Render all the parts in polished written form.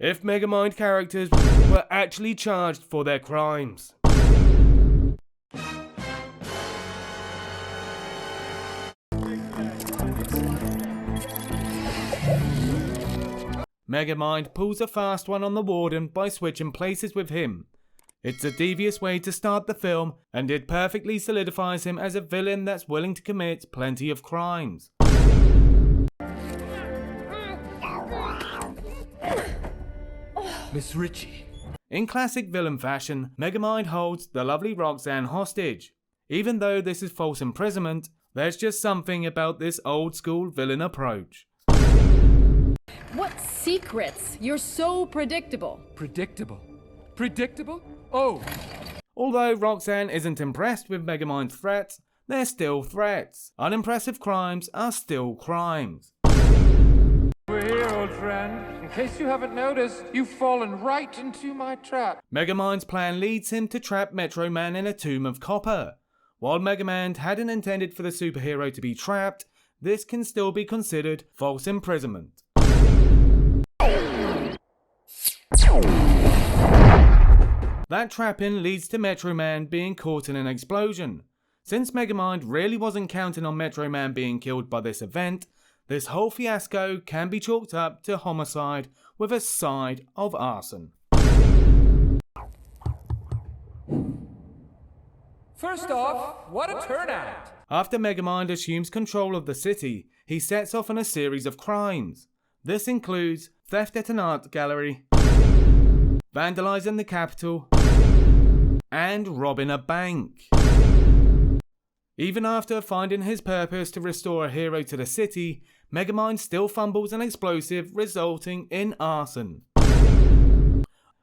if Megamind characters were actually charged for their crimes. Megamind pulls a fast one on the Warden by switching places with him. It's a devious way to start the film, and it perfectly solidifies him as a villain that's willing to commit plenty of crimes. Miss Ritchie. In classic villain fashion, Megamind holds the lovely Roxanne hostage. Even though this is false imprisonment, there's just something about this old school villain approach. What secrets? You're so predictable. Predictable? Predictable? Oh! Although Roxanne isn't impressed with Megamind's threats, they're still threats. Unimpressive crimes are still crimes. We're here, old friend. In case you haven't noticed, you've fallen right into my trap. Megamind's plan leads him to trap Metro Man in a tomb of copper. While Megamind hadn't intended for the superhero to be trapped, this can still be considered false imprisonment. That trapping leads to Metro Man being caught in an explosion. Since Megamind really wasn't counting on Metro Man being killed by this event, this whole fiasco can be chalked up to homicide with a side of arson. First off, what a turnout! After Megamind assumes control of the city, he sets off on a series of crimes. This includes theft at an art gallery, vandalizing the Capitol, and robbing a bank. Even after finding his purpose to restore a hero to the city, Megamind still fumbles an explosive, resulting in arson.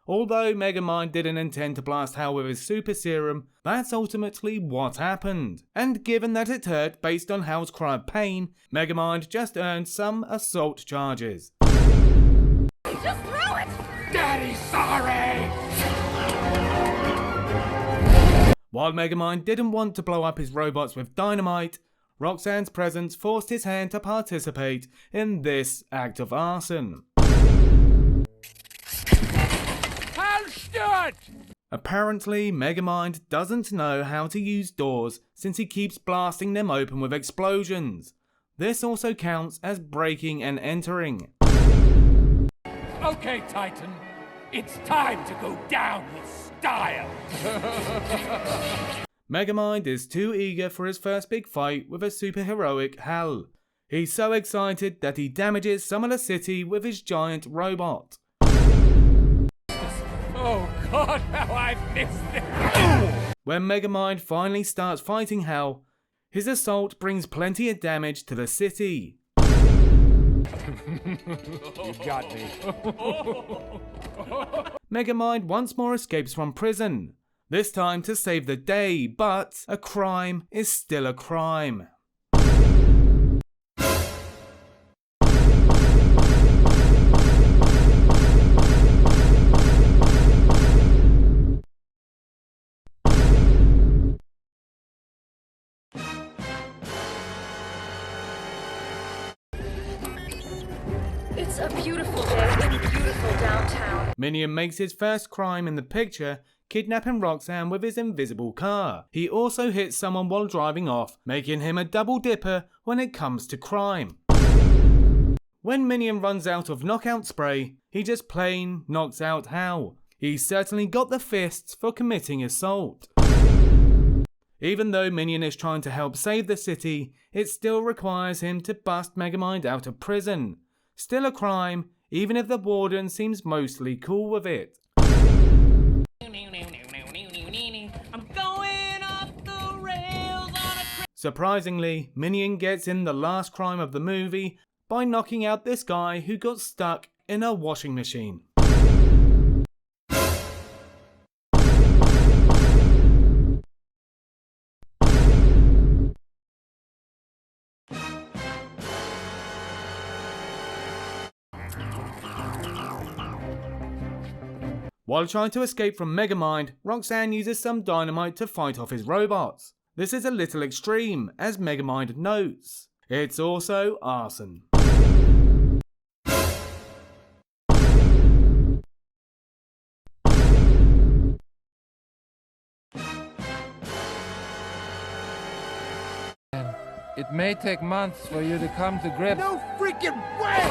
Although Megamind didn't intend to blast Hal with his super serum, that's ultimately what happened. And given that it hurt based on Hal's cry of pain, Megamind just earned some assault charges. Just throw it! Daddy's sorry! While Megamind didn't want to blow up his robots with dynamite, Roxanne's presence forced his hand to participate in this act of arson. Hal Stewart! Apparently, Megamind doesn't know how to use doors since he keeps blasting them open with explosions. This also counts as breaking and entering. Okay, Titan. It's time to go down with style! Megamind is too eager for his first big fight with a superheroic Hal. He's so excited that he damages some of the city with his giant robot. Oh God, how I've missed it! When Megamind finally starts fighting Hal, his assault brings plenty of damage to the city. You got me. Megamind once more escapes from prison, this time to save the day, but a crime is still a crime. It's a beautiful day in beautiful downtown. Minion makes his first crime in the picture, kidnapping Roxanne with his invisible car. He also hits someone while driving off, making him a double dipper when it comes to crime. When Minion runs out of knockout spray, he just plain knocks out Hal. He's certainly got the fists for committing assault. Even though Minion is trying to help save the city, it still requires him to bust Megamind out of prison. Still a crime, even if the Warden seems mostly cool with it. I'm going off the rails on a Surprisingly, Minion gets in the last crime of the movie by knocking out this guy who got stuck in a washing machine. While trying to escape from Megamind, Roxanne uses some dynamite to fight off his robots. This is a little extreme, as Megamind notes. It's also arson. It may take months for you to come to grips. No freaking way!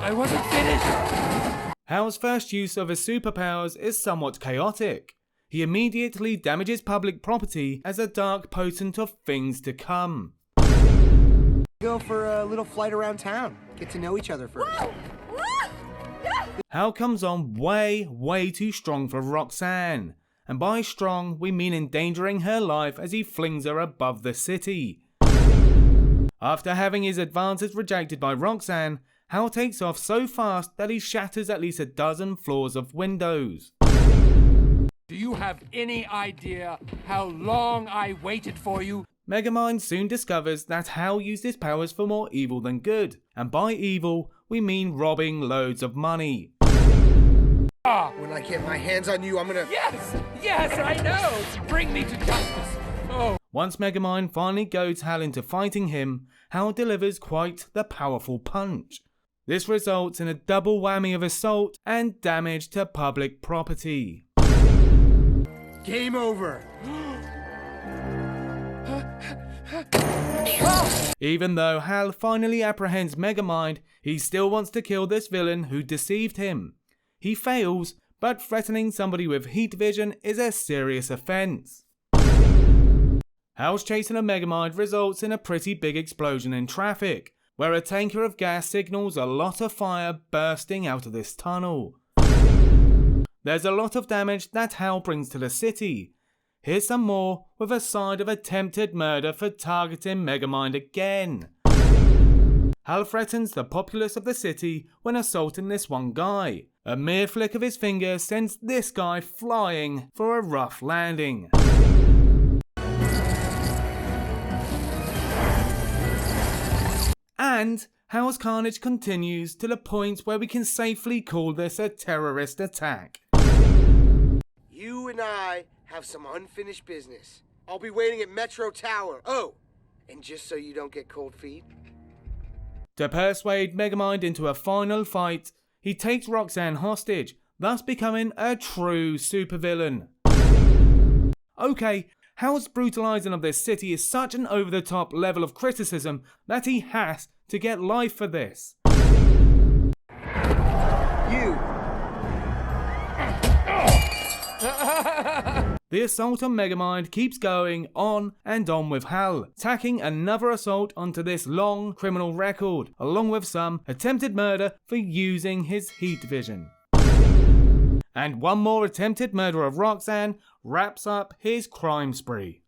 I wasn't finished! Hal's first use of his superpowers is somewhat chaotic. He immediately damages public property as a dark potent of things to come. Go for a little flight around town. Get to know each other first. Hal comes on way too strong for Roxanne. And by strong, we mean endangering her life as he flings her above the city. After having his advances rejected by Roxanne, Hal takes off so fast that he shatters at least a dozen floors of windows. Do you have any idea how long I waited for you? Megamind soon discovers that Hal used his powers for more evil than good, and by evil, we mean robbing loads of money. When I get my hands on you, I'm gonna... Yes, I know! Bring me to justice! Oh. Once Megamind finally goads Hal into fighting him, Hal delivers quite the powerful punch. This results in a double whammy of assault and damage to public property. Game over. Even though Hal finally apprehends Megamind, he still wants to kill this villain who deceived him. He fails, but threatening somebody with heat vision is a serious offense. Hal's chasing a Megamind results in a pretty big explosion in traffic, where a tanker of gas signals a lot of fire bursting out of this tunnel. There's a lot of damage that Hal brings to the city. Here's some more with a side of attempted murder for targeting Megamind again. Hal threatens the populace of the city when assaulting this one guy. A mere flick of his finger sends this guy flying for a rough landing. And Hal's carnage continues to the point where we can safely call this a terrorist attack. You and I have some unfinished business. I'll be waiting at Metro Tower. Oh, and just so you don't get cold feet. To persuade Megamind into a final fight, he takes Roxanne hostage, thus becoming a true supervillain. Okay, Hal's brutalizing of this city is such an over-the-top level of criticism that he has to get life for this. You. The assault on Megamind keeps going on and on with Hal, tacking another assault onto this long criminal record, along with some attempted murder for using his heat vision. And one more attempted murder of Roxanne wraps up his crime spree.